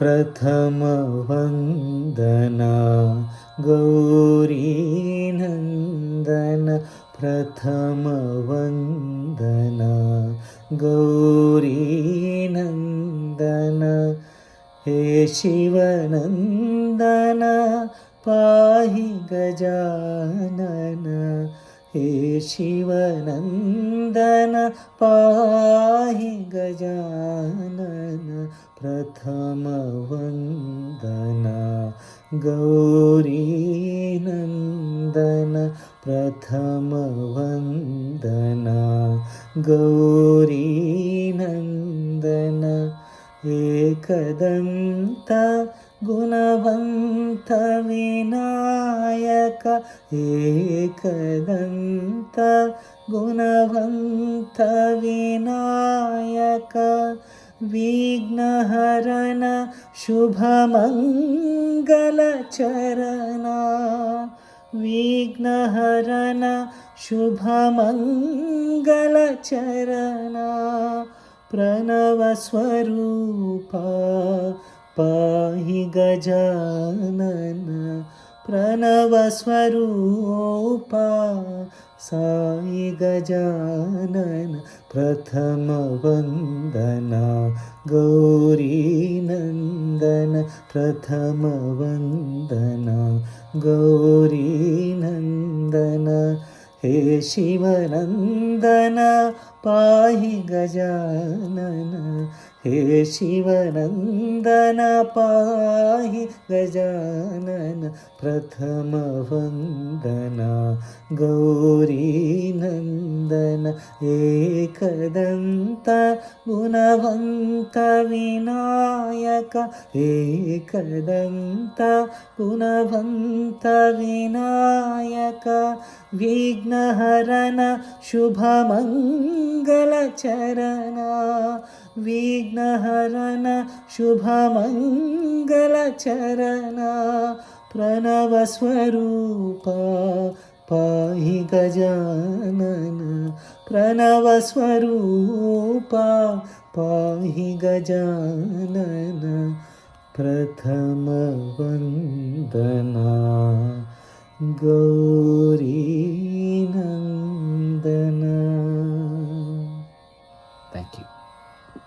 प्रथमवन्दना गौरीनन्दन प्रथमवन्दना गौरीनन्दन हे शिवनन्दन पाहि गजानन हे शिवनन्दन पाहि गजानन प्रथमवन्दना गौरीनन्दन प्रथमवन्दना गौरीनन्दन एकदन्त गुणवन्त विनायक एकदन्त गुणवन्त विनायक विघ्नहरन शुभमङ्गलचरणा विघ्नहरन शुभमङ्गलचरणा प्रणवस्वरूपा पाहि गजानन प्रणवस्वरूपा साई गजानन प्रथमवन्दना गौरीनन्दन प्रथमवन्दना गौरीनन्दन हे शिवनन्दन पाहि गजानन हे शिवनन्दन पाहि गजानन प्रथमवन्दना गौरीनन्दन एकदन्त गुणवन्त विनायक एकदन्त गुणवन्त विनायक विघ्नहरन शुभमङ्गलचरणा विघ्नहरन शुभमङ्गलचरणा प्रणवस्वरूपा पाहि गजानन प्रणवस्वरूपा पाहि गजानन प्रथमवन्दना गौरी